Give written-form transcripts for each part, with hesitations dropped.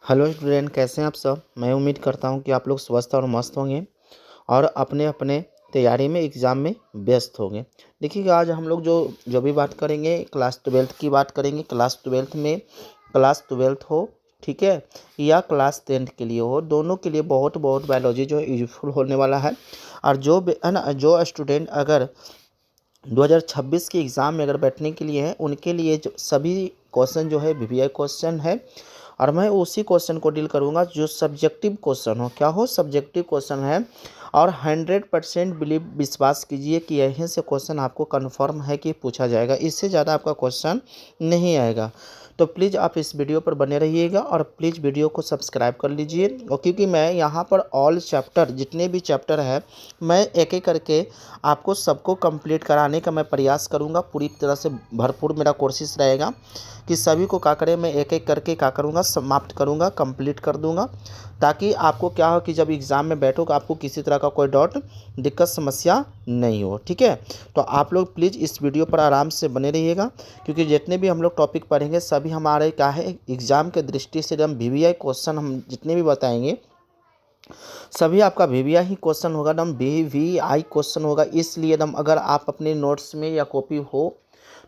Hello student, कैसे हैं आप सब। मैं उम्मीद करता हूं कि आप लोग स्वस्थ और मस्त होंगे और अपने अपने तैयारी में एग्ज़ाम में व्यस्त होंगे। देखिए, आज हम लोग जो जो भी बात करेंगे क्लास ट्वेल्थ की बात करेंगे। क्लास ट्वेल्थ में क्लास ट्वेल्थ हो, ठीक है, या क्लास टेंथ के लिए हो, दोनों के लिए बहुत बहुत बायोलॉजी जो है यूजफुल होने वाला है। और है ना, जो स्टूडेंट अगर 2026 के एग्ज़ाम में अगर बैठने के लिए है, उनके लिए जो सभी क्वेश्चन जो है वीवीआई क्वेश्चन है। और मैं उसी क्वेश्चन को डील करूंगा जो सब्जेक्टिव क्वेश्चन हो। क्या हो? सब्जेक्टिव क्वेश्चन है। और 100% विश्वास कीजिए कि यहीं से क्वेश्चन आपको कन्फर्म है कि पूछा जाएगा, इससे ज़्यादा आपका क्वेश्चन नहीं आएगा। तो प्लीज़ आप इस वीडियो पर बने रहिएगा और प्लीज़ वीडियो को सब्सक्राइब कर लीजिए। और क्योंकि मैं यहाँ पर ऑल चैप्टर, जितने भी चैप्टर है, मैं एक एक करके आपको सबको कंप्लीट कराने का मैं प्रयास करूँगा। पूरी तरह से भरपूर मेरा कोशिश रहेगा कि सभी को क्या करें, मैं एक एक करके क्या करूँगा, समाप्त करूँगा, कंप्लीट कर दूँगा, ताकि आपको क्या हो कि जब एग्ज़ाम में बैठोगे आपको किसी तरह का कोई डाउट, दिक्कत, समस्या नहीं हो। ठीक है, तो आप लोग प्लीज़ इस वीडियो पर आराम से बने रहिएगा, क्योंकि जितने भी हम लोग टॉपिक पढ़ेंगे सभी हमारे क्या है, एग्ज़ाम के दृष्टि से हम वीवीआई क्वेश्चन हम जितने भी बताएंगे सभी आपका वीवीआई ही क्वेश्चन होगा, एकदम वीवीआई क्वेश्चन होगा। इसलिए एकदम अगर आप अपने नोट्स में या कॉपी हो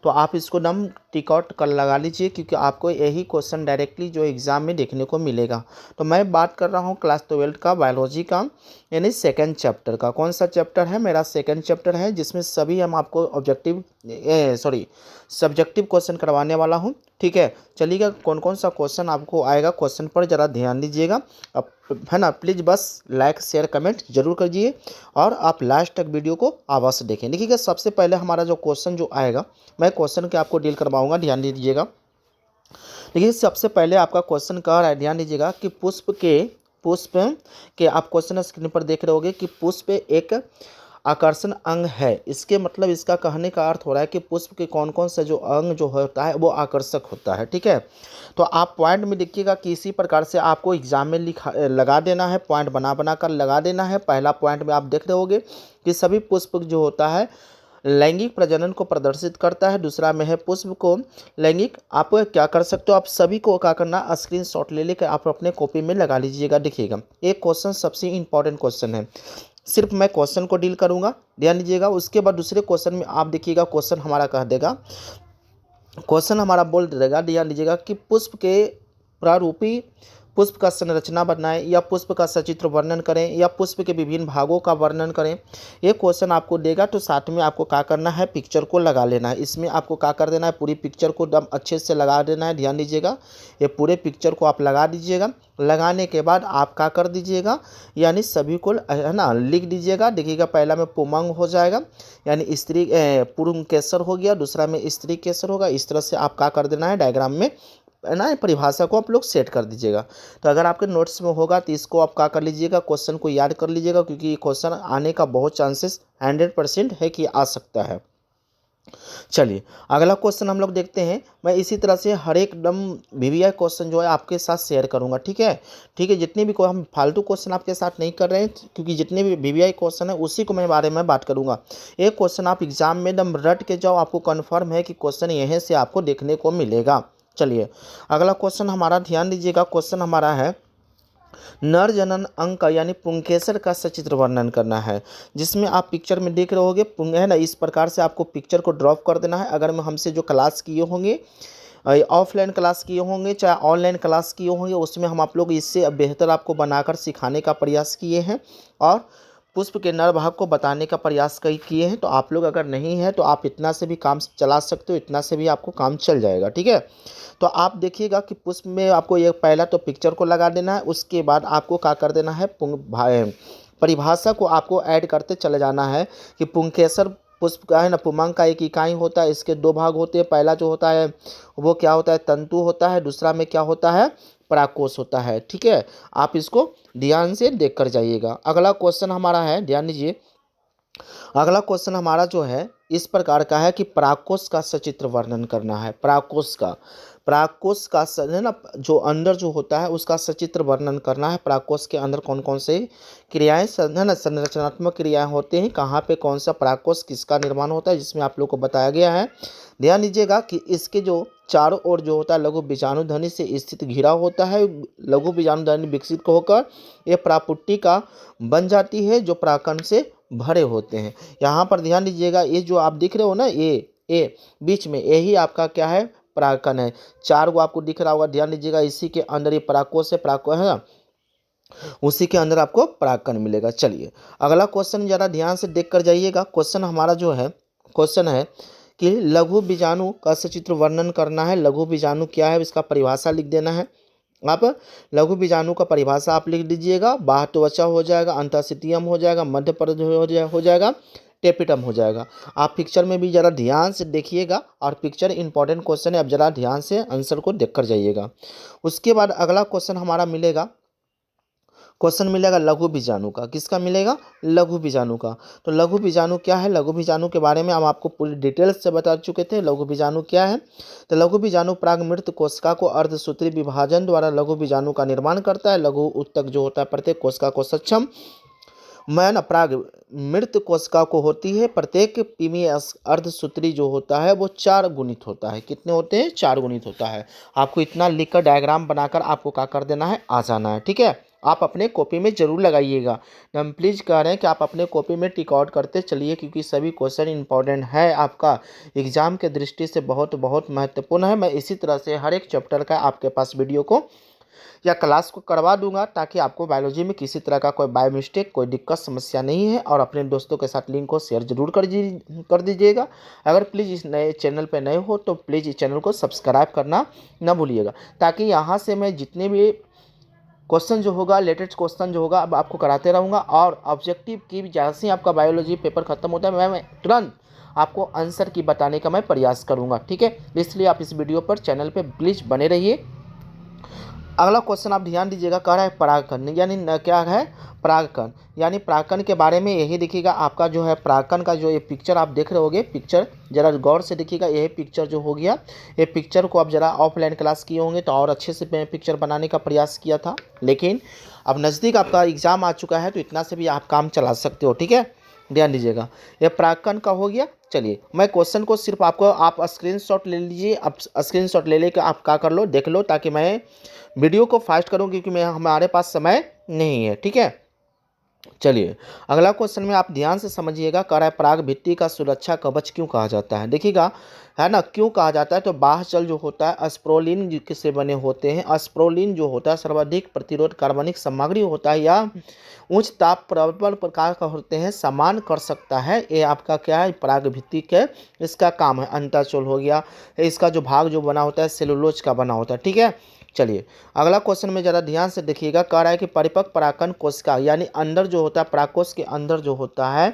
तो आप इसको एकदम टिक आउट कर लगा लीजिए, क्योंकि आपको यही क्वेश्चन डायरेक्टली जो एग्ज़ाम में देखने को मिलेगा। तो मैं बात कर रहा हूँ क्लास ट्वेल्थ का बायोलॉजी का, यानी सेकंड चैप्टर का। कौन सा चैप्टर है? मेरा सेकंड चैप्टर है, जिसमें सभी हम आपको सब्जेक्टिव क्वेश्चन करवाने वाला हूँ। ठीक है, चलिएगा, कौन कौन सा क्वेश्चन आपको आएगा, क्वेश्चन पर ज़रा ध्यान दीजिएगा। अब है ना, प्लीज़ बस लाइक शेयर कमेंट जरूर करिए और आप लास्ट तक वीडियो को अवश्य देखें। देखिएगा, सबसे पहले हमारा जो क्वेश्चन जो आएगा, मैं क्वेश्चन के आपको डील करवाऊंगा, ध्यान दीजिएगा। देखिए, सबसे पहले आपका क्वेश्चन कह रहा है, ध्यान दीजिएगा, कि पुष्प के आप क्वेश्चन स्क्रीन पर देख रहे होंगे कि पुष्प एक आकर्षण अंग है। इसके मतलब इसका कहने का अर्थ हो रहा है कि पुष्प के कौन कौन सा जो अंग जो होता है वो आकर्षक होता है। ठीक है, तो आप पॉइंट में देखिएगा कि इसी प्रकार से आपको एग्जाम में लगा देना है, पॉइंट बना बना कर लगा देना है। पहला पॉइंट में आप देख रहे होंगे कि सभी पुष्प जो होता है लैंगिक प्रजनन को प्रदर्शित करता है। दूसरा में है पुष्प को लैंगिक, आप क्या कर सकते हो, आप सभी को क्या करना, स्क्रीनशॉट ले लेकर आप अपने कॉपी में लगा लीजिएगा। देखिएगा, एक क्वेश्चन सबसे इंपॉर्टेंट क्वेश्चन है, सिर्फ मैं क्वेश्चन को डील करूंगा, ध्यान दीजिएगा। उसके बाद दूसरे क्वेश्चन में आप देखिएगा, क्वेश्चन हमारा कह देगा, क्वेश्चन हमारा बोल देगा, ध्यान दीजिएगा, कि पुष्प के प्रारूपी पुष्प का संरचना बनाएं, या पुष्प का सचित्र वर्णन करें, या पुष्प के विभिन्न भागों का वर्णन करें। ये क्वेश्चन आपको देगा, तो साथ में आपको क्या करना है, पिक्चर को लगा लेना है। इसमें आपको क्या कर देना है, पूरी पिक्चर को एकदम अच्छे से लगा देना है। ध्यान दीजिएगा, ये पूरे पिक्चर को आप लगा दीजिएगा। लगाने के बाद आप क्या कर दीजिएगा, यानी सभी को है ना लिख दीजिएगा। देखिएगा, पहला में पुमंग हो जाएगा, यानी स्त्री पुरुषकेसर हो गया, दूसरा में स्त्री केसर होगा। इस तरह से आप क्या कर देना है, डायग्राम में है ना, परिभाषा को आप लोग सेट कर दीजिएगा। तो अगर आपके नोट्स में होगा तो इसको आप क्या कर लीजिएगा, क्वेश्चन को याद कर लीजिएगा, क्योंकि ये क्वेश्चन आने का बहुत चांसेस 100% है कि आ सकता है। चलिए, अगला क्वेश्चन हम लोग देखते हैं। मैं इसी तरह से हर एक दम वीवीआई क्वेश्चन जो है आपके साथ शेयर करूंगा। ठीक है, ठीक है, जितने भी हम फालतू क्वेश्चन आपके साथ नहीं कर रहे हैं, क्योंकि जितने भी वीवीआई क्वेश्चन है उसी को मैं बारे में बात करूंगा। एक क्वेश्चन आप एग्जाम में एकदम रट के जाओ, आपको कन्फर्म है कि क्वेश्चन यहीं से आपको देखने को मिलेगा। चलिए, अगला क्वेश्चन हमारा, ध्यान दीजिएगा, क्वेश्चन हमारा है, नर जनन अंग का यानी पुंकेसर का सचित्र वर्णन करना है। जिसमें आप पिक्चर में देख रहे होंगे पुंग, है ना, इस प्रकार से आपको पिक्चर को ड्रॉप कर देना है। अगर मैं हमसे जो क्लास किए होंगे, ऑफलाइन क्लास किए होंगे चाहे ऑनलाइन क्लास किए होंगे, उसमें हम आप लोग इससे बेहतर आपको बनाकर सिखाने का प्रयास किए हैं और पुष्प के नर भाग को बताने का प्रयास कई किए हैं। तो आप लोग अगर नहीं है तो आप इतना से भी काम चला सकते हो, इतना से भी आपको काम चल जाएगा। ठीक है, तो आप देखिएगा कि पुष्प में आपको ये पहला तो पिक्चर को लगा देना है, उसके बाद आपको क्या कर देना है, परिभाषा को आपको ऐड करते चले जाना है कि पुंकेसर पुष्प का है ना, पुमंग का एक इकाई होता है, इसके दो भाग होते हैं। पहला जो होता है वो क्या होता है, तंतु होता है, दूसरा में क्या होता है, परागकोश होता है। ठीक है, आप इसको ध्यान से देख कर जाइएगा। अगला क्वेश्चन हमारा है, ध्यान दीजिए, अगला क्वेश्चन हमारा जो है इस प्रकार का है कि परागकोश का सचित्र वर्णन करना है। परागकोश का परागकोश का है ना जो अंदर जो होता है उसका सचित्र वर्णन करना है। परागकोश के अंदर कौन कौन से क्रियाएं है ना संरचनात्मक क्रियाएं होते हैं, कहाँ पे कौन सा परागकोश किसका निर्माण होता है, जिसमें आप लोग को बताया गया है। ध्यान दीजिएगा कि इसके जो चारों ओर जो होता है लघु बीजाणुधनी से स्थित घिरा होता है। लघु बीजाणुधनी विकसित होकर ये परागपुट्टी का बन जाती है जो परागकण से भरे होते हैं। यहाँ पर ध्यान दीजिएगा, ये जो आप दिख रहे हो ना, ये बीच में यही आपका क्या है, परागकण है। चार को आपको दिख रहा होगा, ध्यान दीजिएगा, इसी के अंदर ये परागकोश है, परागकोश है ना, उसी के अंदर आपको परागकण मिलेगा। चलिए अगला क्वेश्चन जरा ध्यान से देख कर जाइएगा। क्वेश्चन हमारा जो है क्वेश्चन है कि लघु बीजाणु का सचित्र वर्णन करना है। लघु बीजाणु क्या है इसका परिभाषा लिख देना है। आप लघु बीजाणु का परिभाषा आप लिख दीजिएगा। बाह्य त्वचा हो जाएगा, अंतःस्थितियम हो जाएगा, मध्य परत हो जाएगा, टेपिटम हो जाएगा। आप पिक्चर में भी जरा ध्यान से देखिएगा और पिक्चर इंपॉर्टेंट क्वेश्चन है, अब जरा ध्यान से आंसर को देख कर जाइएगा। उसके बाद अगला क्वेश्चन हमारा मिलेगा, क्वेश्चन मिलेगा लघु बीजाणु का। किसका मिलेगा? लघु बीजाणु का। तो लघु बीजाणु क्या है? लघु बीजाणु के बारे में हम आपको पूरी डिटेल्स से बता चुके थे। लघु बीजाणु क्या है? तो लघु बीजाणु प्राग मृत कोशिका को अर्धसूत्री विभाजन द्वारा लघु बीजाणु का निर्माण करता है। लघु उत्तक जो होता है प्रत्येक कोशिका को सक्षम मैन प्राग मृत कोशिका को होती है। प्रत्येक पीमी अर्धसूत्री जो होता है वो 4 गुणित होता है। कितने होते हैं? 4 गुणित होता है। आपको इतना लिखकर डायग्राम बनाकर आपको क्या कर देना है, आ जाना है। ठीक है, आप अपने कॉपी में जरूर लगाइएगा। हम प्लीज़ कह रहे हैं कि आप अपने कॉपी में टिक आउट करते चलिए, क्योंकि सभी क्वेश्चन इंपॉर्टेंट है, आपका एग्जाम के दृष्टि से बहुत बहुत महत्वपूर्ण है। मैं इसी तरह से हर एक चैप्टर का आपके पास वीडियो को या क्लास को करवा दूंगा, ताकि आपको बायोलॉजी में किसी तरह का कोई बायो मिस्टेक, कोई दिक्कत समस्या नहीं है। और अपने दोस्तों के साथ लिंक को शेयर जरूर कर दीजिएगा। अगर प्लीज़ इस नए चैनल पर नए हो तो प्लीज़ इस चैनल को सब्सक्राइब करना ना भूलिएगा, ताकि यहाँ से मैं जितने भी क्वेश्चन जो होगा, लेटेस्ट क्वेश्चन जो होगा, अब आपको कराते रहूँगा। और ऑब्जेक्टिव की जैसे ही आपका बायोलॉजी पेपर खत्म होता है मैं तुरंत आपको आंसर की बताने का मैं प्रयास करूँगा। ठीक है, इसलिए आप इस वीडियो पर चैनल पे प्लीज़ बने रहिए। अगला क्वेश्चन आप ध्यान दीजिएगा, कह रहा है परागकण, यानी क्या है, परागकण। यानी परागकण के बारे में यही देखिएगा। आपका जो है परागकण का जो ये पिक्चर आप देख रहे होगे, पिक्चर जरा गौर से देखिएगा। यही पिक्चर जो हो गया, ये पिक्चर को आप जरा ऑफलाइन क्लास किए होंगे तो और अच्छे से मैं पिक्चर बनाने का प्रयास किया था, लेकिन अब नज़दीक आपका एग्ज़ाम आ चुका है तो इतना से भी आप काम चला सकते हो। ठीक है, ध्यान दीजिएगा, ये परागकण का हो गया। चलिए मैं क्वेश्चन को सिर्फ आपको आप स्क्रीनशॉट ले लीजिए। आप स्क्रीनशॉट ले लेकर आप क्या कर लो, देख लो, ताकि मैं वीडियो को फास्ट करूं, क्योंकि मैं हमारे पास समय नहीं है। ठीक है, चलिए अगला क्वेश्चन में आप ध्यान से समझिएगा। कह रहा है पराग भित्ति का सुरक्षा कवच क्यों कहा जाता है? देखिएगा, है ना, क्यों कहा जाता है? तो बाह्यजल जो होता है अस्प्रोलिन किससे बने होते हैं? अस्प्रोलिन जो होता है सर्वाधिक प्रतिरोध कार्बनिक सामग्री होता है, या उच्च ताप प्रबल प्रकार का होते हैं, समान कर सकता है। ये आपका क्या है, पराग भित्ति के इसका काम है। अंताचोल हो गया, इसका जो भाग जो बना होता है सेलुलोज का बना होता है। ठीक है, चलिए अगला क्वेश्चन में ज़रा ध्यान से देखिएगा। कह रहा है कि परिपक्व परागकण कोशिका, यानी अंदर जो होता है परागकोश के अंदर जो होता है,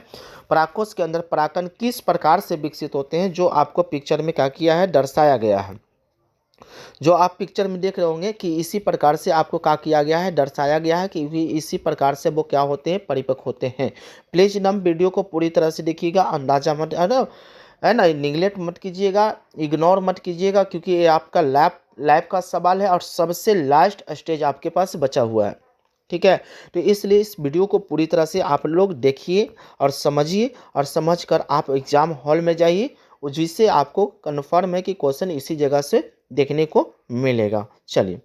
परागकोश के अंदर परागकण किस प्रकार से विकसित होते हैं, जो आपको पिक्चर में क्या किया है, दर्शाया गया है। जो आप पिक्चर में देख रहे होंगे कि इसी प्रकार से आपको क्या किया गया है, दर्शाया गया है कि इसी प्रकार से वो क्या होते हैं, परिपक्व होते हैं। प्लीज़ नम वीडियो को पूरी तरह से देखिएगा, अंदाजा मत है ना, निगलेक्ट मत कीजिएगा, इग्नोर मत कीजिएगा, क्योंकि ये आपका लैब का सवाल है और सबसे लास्ट स्टेज आपके पास बचा हुआ है। ठीक है, तो इसलिए इस वीडियो को पूरी तरह से आप लोग देखिए और समझिए, और समझकर आप एग्ज़ाम हॉल में जाइए, जिससे आपको कन्फर्म है कि क्वेश्चन इसी जगह से देखने को मिलेगा। चलिए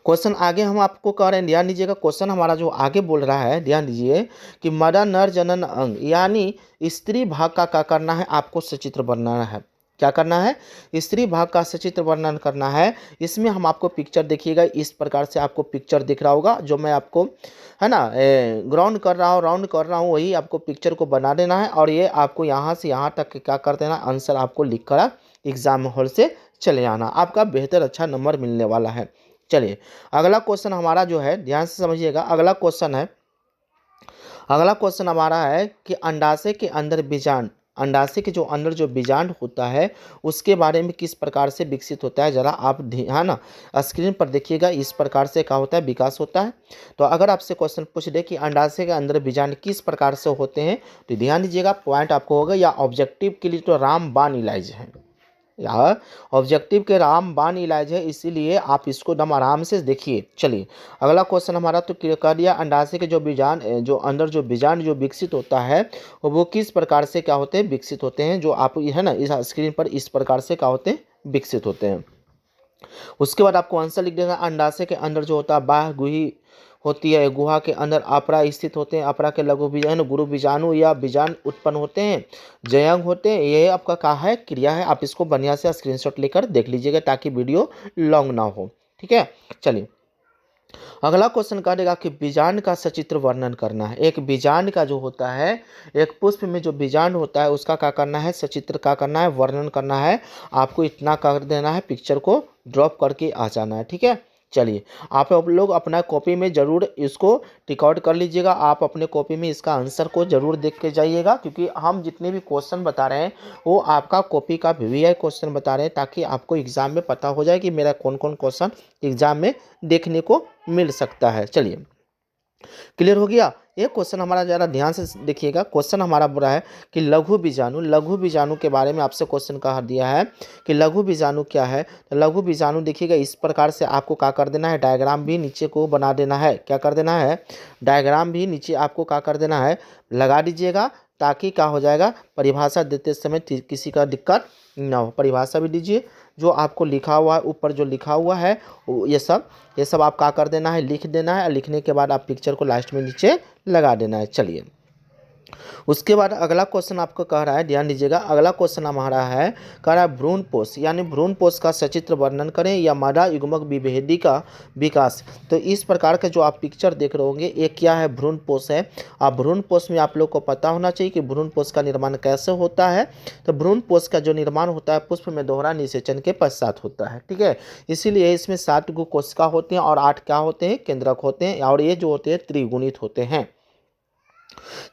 क्वेश्चन आगे हम आपको कह रहे हैं, ध्यान दीजिएगा। क्वेश्चन हमारा जो आगे बोल रहा है, ध्यान दीजिए कि मदा नर जनन अंग, यानी स्त्री भाग का क्या करना है, आपको सचित्र बनाना है। क्या करना है? स्त्री भाग का सचित्र वर्णन करना है। इसमें हम आपको पिक्चर देखिएगा, इस प्रकार से आपको पिक्चर दिख रहा होगा, जो मैं आपको है ना राउंड कर रहा हूँ, वही आपको पिक्चर को बना देना है। और ये आपको यहाँ से यहाँ तक क्या कर देना, आंसर आपको लिख कर एग्जाम हॉल से चले आना, आपका बेहतर अच्छा नंबर मिलने वाला है। चलिए अगला क्वेश्चन हमारा जो है, ध्यान से समझिएगा। अगला क्वेश्चन हमारा है कि अंडाशय के अंदर बीजांड, अंडाशय के जो अंदर जो बीजांड होता है उसके बारे में किस प्रकार से विकसित होता है, जरा आप ध्यान ना स्क्रीन पर देखिएगा। इस प्रकार से क्या होता है, विकास होता है। तो अगर आपसे क्वेश्चन पूछ दे कि अंडाशय के अंदर बीजांड किस प्रकार से होते हैं, तो ध्यान दीजिएगा, पॉइंट आपको होगा, या ऑब्जेक्टिव के लिए तो रामबाण इलाज है, या ऑब्जेक्टिव के रामबाण इलाज है, इसीलिए आप इसको एकदम आराम से देखिए। चलिए अगला क्वेश्चन हमारा, तो कार्डिया अंडाशय के जो बीजाण जो अंदर जो बीजाणु जो विकसित होता है वो किस प्रकार से क्या होते हैं, विकसित होते हैं, जो आप है ना इस स्क्रीन पर इस प्रकार से क्या होते हैं, विकसित होते हैं। उसके बाद आपको आंसर लिख देना। अंडाशय के अंदर जो होता है बाह्य गुही होती है, गुहा के अंदर अपरा स्थित होते हैं, अपरा के लघु बीजाणु गुरु बीजाणु या बीजाणु उत्पन्न होते हैं, जयांग होते हैं। ये आपका क्या है, क्रिया है। आप इसको बढ़िया से स्क्रीनशॉट लेकर देख लीजिएगा ताकि वीडियो लॉन्ग ना हो। ठीक है, चलिए अगला क्वेश्चन करेगा कि बीजांड का सचित्र वर्णन करना है। एक बीजांड का जो होता है, एक पुष्प में जो बीजांड होता है उसका क्या करना है, सचित्र क्या करना है, वर्णन करना है। आपको इतना कर देना है, पिक्चर को ड्रॉप करके आ जाना है। ठीक है, चलिए आप लोग अपना कॉपी में ज़रूर इसको रिकॉर्ड कर लीजिएगा। आप अपने कॉपी में इसका आंसर को ज़रूर देख के जाइएगा, क्योंकि हम जितने भी क्वेश्चन बता रहे हैं वो आपका कॉपी का वीवीआई क्वेश्चन बता रहे हैं, ताकि आपको एग्जाम में पता हो जाए कि मेरा कौन कौन क्वेश्चन एग्जाम में देखने को मिल सकता है। चलिए क्लियर हो गया। ये क्वेश्चन हमारा ज़रा ध्यान से देखिएगा। क्वेश्चन हमारा बुरा है कि लघु बीजाणु के बारे में आपसे क्वेश्चन कहा दिया है कि लघु बीजाणु क्या है। तो लघु बीजाणु देखिएगा इस प्रकार से आपको क्या कर देना है, डायग्राम भी नीचे को बना देना है। क्या कर देना है, डायग्राम भी नीचे आपको क्या कर देना है, लगा दीजिएगा, ताकि क्या हो जाएगा, परिभाषा देते समय किसी का दिक्कत ना हो। परिभाषा भी दीजिए, जो आपको लिखा हुआ है ऊपर जो लिखा हुआ है ये सब आप क्या कर देना है, लिख देना है। और लिखने के बाद आप पिक्चर को लास्ट में नीचे लगा देना है। चलिए उसके बाद अगला क्वेश्चन आपको कह रहा है, ध्यान दीजिएगा, अगला क्वेश्चन हमारा है, कह रहा है भ्रूणपोष यानी भ्रूणपोष का सचित्र वर्णन करें या मादा युग्मक विभेदी का विकास। तो इस प्रकार का जो आप पिक्चर देख रहे होंगे ये क्या है, भ्रूणपोष है। आप भ्रूणपोष में आप लोग को पता होना चाहिए कि भ्रूणपोष का निर्माण कैसे होता है। तो भ्रूणपोष का जो निर्माण होता है पुष्प में दोहरा निषेचन के पश्चात होता है। ठीक है, इसीलिए इसमें 7 गो कोशिका होते हैं और 8 क्या होते हैं, केंद्रक होते हैं, और ये जो होते हैं त्रिगुणित होते हैं।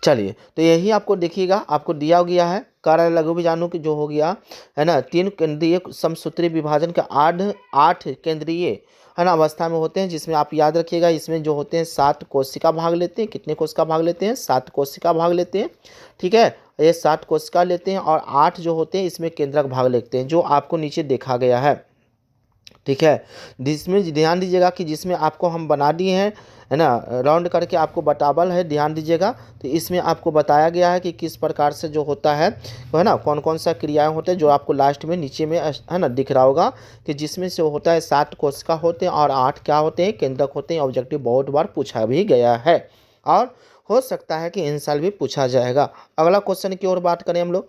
चलिए तो यही आपको देखिएगा, आपको दिया गया है कार्य लघु बीजाणु की जो हो गया है ना, 3 केंद्रीय समसूत्री विभाजन का 8 केंद्रीय है ना अवस्था में होते हैं, जिसमें आप याद रखिएगा इसमें जो होते हैं 7 कोशिका भाग लेते हैं। कितने कोशिका भाग लेते हैं, 7 कोशिका भाग लेते हैं। ठीक है, ये 7 कोशिका लेते हैं और 8 जो होते हैं इसमें केंद्रक भाग लेते हैं, जो आपको नीचे देखा गया है। ठीक है, जिसमें ध्यान दीजिएगा कि जिसमें आपको हम बना दिए हैं है ना, राउंड करके आपको बताबल है, ध्यान दीजिएगा। तो इसमें आपको बताया गया है कि किस प्रकार से जो होता है तो है ना, कौन कौन सा क्रियाएं होते हैं, जो आपको लास्ट में नीचे में है ना दिख रहा होगा कि जिसमें से होता है 7 कोशिका होते हैं और 8 क्या होते हैं, केंद्रक होते हैं। ऑब्जेक्टिव बहुत बार पूछा भी गया है और हो सकता है कि इन साल भी पूछा जाएगा। अगला क्वेश्चन की ओर बात करें हम लोग,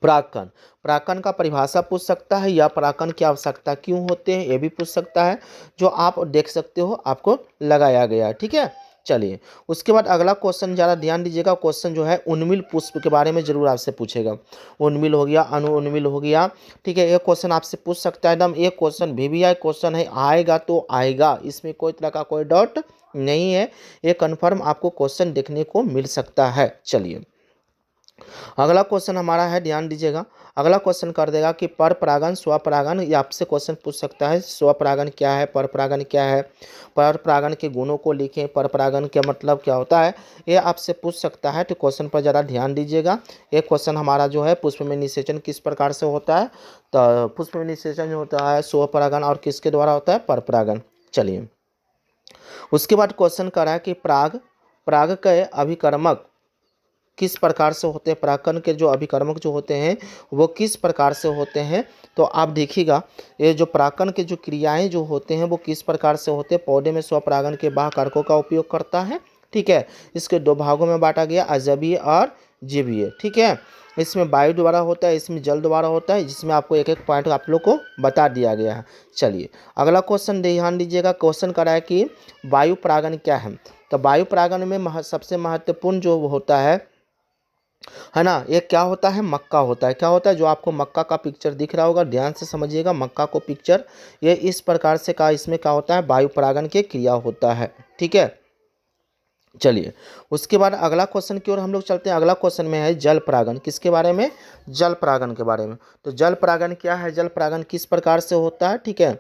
परागकण का परिभाषा पूछ सकता है, या परागकण की आवश्यकता क्यों होते हैं ये भी पूछ सकता है, जो आप देख सकते हो आपको लगाया गया है। ठीक है, चलिए उसके बाद अगला क्वेश्चन ज़रा ध्यान दीजिएगा। क्वेश्चन जो है उन्मिल पुष्प के बारे में जरूर आपसे पूछेगा। उन्मिल हो गया, अनु उन्मिल हो गया। ठीक है, ये क्वेश्चन आपसे पूछ सकता है एकदम। एक क्वेश्चन वीवीआई क्वेश्चन है, आएगा तो आएगा, इसमें कोई तरह का कोई डाउट नहीं है। ये कन्फर्म आपको क्वेश्चन देखने को मिल सकता है। चलिए अगला क्वेश्चन हमारा है, ध्यान दीजिएगा, अगला क्वेश्चन कर देगा कि पर परागण स्वपरागण, ये आपसे क्वेश्चन पूछ सकता है। स्वपरागण क्या है, पर परागण क्या है, पर परागण के गुणों को लिखें, पर परागण का मतलब क्या होता है, ये आपसे पूछ सकता है। तो क्वेश्चन पर ज़रा ध्यान दीजिएगा। ये क्वेश्चन हमारा जो है पुष्प में निषेचन किस प्रकार से होता है, तो पुष्प में निषेचन होता है स्वपरागण और किसके द्वारा होता है, पर परागण। चलिए उसके बाद क्वेश्चन कर रहा है कि पराग के अभिकर्मक किस प्रकार से होते हैं, परागकण के जो अभिकर्मक जो होते हैं वो किस प्रकार से होते हैं। तो आप देखिएगा ये जो परागकण के जो क्रियाएं जो होते हैं वो किस प्रकार से होते हैं। पौधे में स्वपरागण के बाह्य कारकों का उपयोग करता है। ठीक है, इसके 2 भागों में बांटा गया, अजैवीय और जैवीय। ठीक है, इसमें वायु द्वारा होता है, इसमें जल द्वारा होता है, जिसमें आपको एक एक पॉइंट आप लोग को बता दिया गया है। चलिए अगला क्वेश्चन ध्यान दीजिएगा। क्वेश्चन करा है कि वायु परागण क्या है। तो वायु परागण में सबसे महत्वपूर्ण जो होता है ना, ये क्या होता है, मक्का होता है। क्या होता है, जो आपको मक्का का पिक्चर दिख रहा होगा, ध्यान से समझिएगा मक्का को पिक्चर, ये इस प्रकार से का इसमें क्या होता है, वायु परागण के क्रिया होता है। ठीक है, चलिए उसके बाद अगला क्वेश्चन की ओर हम लोग चलते हैं। अगला क्वेश्चन में है जल परागण, किसके बारे में, जल परागण के बारे में। तो जल परागण क्या है, जल परागण किस प्रकार से होता है। ठीक है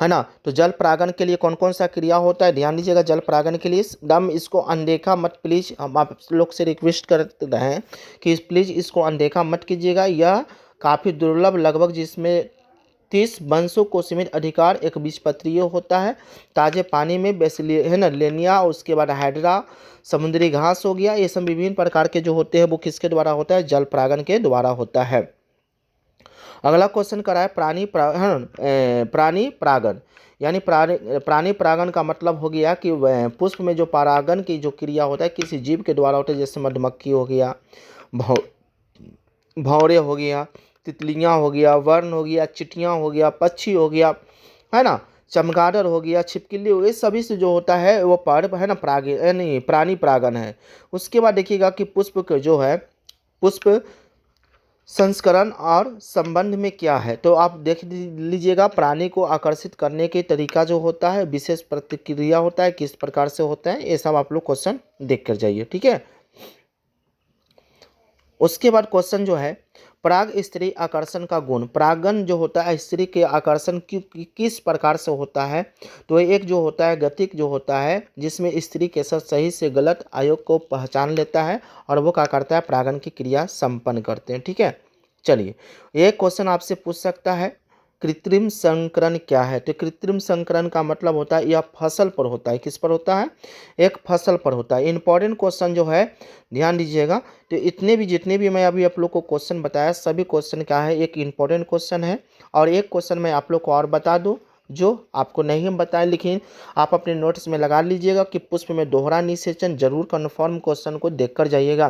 ना, तो जल परागण के लिए कौन कौन सा क्रिया होता है, ध्यान दीजिएगा। जल परागण के लिए एकदम इसको अनदेखा मत, प्लीज हम आप लोग से रिक्वेस्ट करते हैं कि प्लीज़ इसको अनदेखा मत कीजिएगा। यह काफ़ी दुर्लभ लगभग, जिसमें 30 वंशों को सीमित अधिकार, एक बीजपत्रीय होता है, ताजे पानी में बेसिली है ना लेनिया, और उसके बाद हाइड्रा, समुद्री घास हो गया। ये सब विभिन्न प्रकार के जो होते हैं वो किसके द्वारा होता है, जल परागन के द्वारा होता है। अगला क्वेश्चन करा है प्राणी परागन, यानी प्राणी परागन का मतलब हो गया कि पुष्प में जो परागन की जो क्रिया होता है किसी जीव के द्वारा होता है, जैसे मधुमक्खी हो गया, भौरे हो गया, तितलियाँ हो गया, वर्ण हो गया, चिटियाँ हो गया, पक्षी हो गया, है ना, चमगादड़ हो गया, छिपकली हो गई, सभी से जो होता है वो है ना यानी प्राणी परागन है। उसके बाद देखिएगा कि पुष्प के जो है पुष्प संस्करण और संबंध में क्या है, तो आप देख लीजिएगा। प्राणी को आकर्षित करने के तरीका जो होता है, विशेष प्रतिक्रिया होता है, किस प्रकार से होता है, ये सब आप लोग क्वेश्चन देख कर जाइए, ठीक है। उसके बाद क्वेश्चन जो है पराग स्त्री आकर्षण का गुण, परागन जो होता है स्त्री के आकर्षण किस प्रकार से होता है, तो एक जो होता है गतिक जो होता है, जिसमें स्त्री के साथ सही से गलत आयोग को पहचान लेता है और वो क्या करता है, परागन की क्रिया संपन्न करते हैं, ठीक है। चलिए, एक क्वेश्चन आपसे पूछ सकता है कृत्रिम संकरण क्या है, तो कृत्रिम संकरण का मतलब होता है यह फसल पर होता है, किस पर होता है, एक फसल पर होता है। इंपॉर्टेंट क्वेश्चन जो है ध्यान दीजिएगा, तो जितने भी मैं अभी आप लोग को क्वेश्चन बताया, सभी क्वेश्चन क्या है, एक इंपॉर्टेंट क्वेश्चन है। और एक क्वेश्चन मैं आप लोग को और बता दूं जो आपको नहीं हम बताएं, लेकिन आप अपने नोट्स में लगा लीजिएगा कि पुष्प में दोहरा निषेचन, जरूर कन्फर्म क्वेश्चन को देख कर जाइएगा,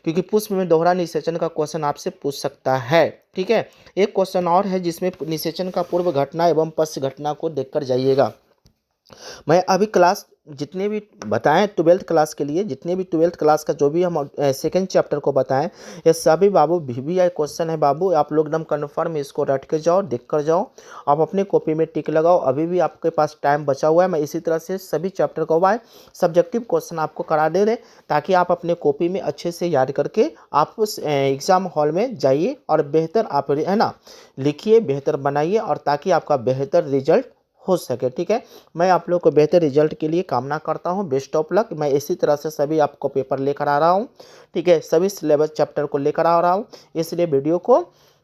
क्योंकि पुष्प में दोहरा निषेचन का क्वेश्चन आपसे पूछ सकता है, ठीक है। एक क्वेश्चन और है जिसमें निषेचन का पूर्व घटना एवं पश्च घटना को देखकर जाइएगा। मैं अभी क्लास जितने भी बताएं 12th क्लास के लिए, जितने भी 12th क्लास का जो भी हम सेकंड चैप्टर को बताएं, ये सभी बाबू VVI क्वेश्चन है बाबू, आप लोग एकदम कन्फर्म इसको रट के जाओ, देख कर जाओ, आप अपने कॉपी में टिक लगाओ, अभी भी आपके पास टाइम बचा हुआ है। मैं इसी तरह से सभी चैप्टर को सब्जेक्टिव क्वेश्चन आपको करा दे रहे, ताकि आप अपने कॉपी में अच्छे से याद करके आप उस एग्ज़ाम हॉल में जाइए और बेहतर आप है ना लिखिए, बेहतर बनाइए, और ताकि आपका बेहतर रिजल्ट हो सके, ठीक है। मैं आप लोग को बेहतर रिजल्ट के लिए कामना करता हूं, बेस्ट ऑफ लक। मैं इसी तरह से सभी आपको पेपर लेकर आ रहा हूं, ठीक है, सभी सिलेबस चैप्टर को लेकर आ रहा हूं, इसलिए वीडियो को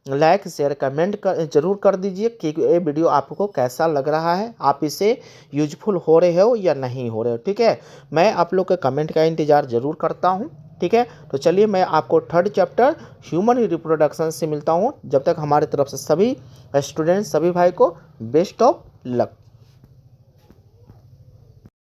लाइक शेयर कमेंट जरूर कर दीजिए कि ये वीडियो आपको कैसा लग रहा है, आप इसे यूजफुल हो रहे हो या नहीं हो रहे हो, ठीक है। मैं आप लोग के कमेंट का इंतज़ार जरूर करता हूँ, ठीक है। तो चलिए, मैं आपको थर्ड चैप्टर ह्यूमन रिप्रोडक्शन से मिलता हूँ। जब तक हमारी तरफ से सभी स्टूडेंट, सभी भाई को बेस्ट ऑफ लक।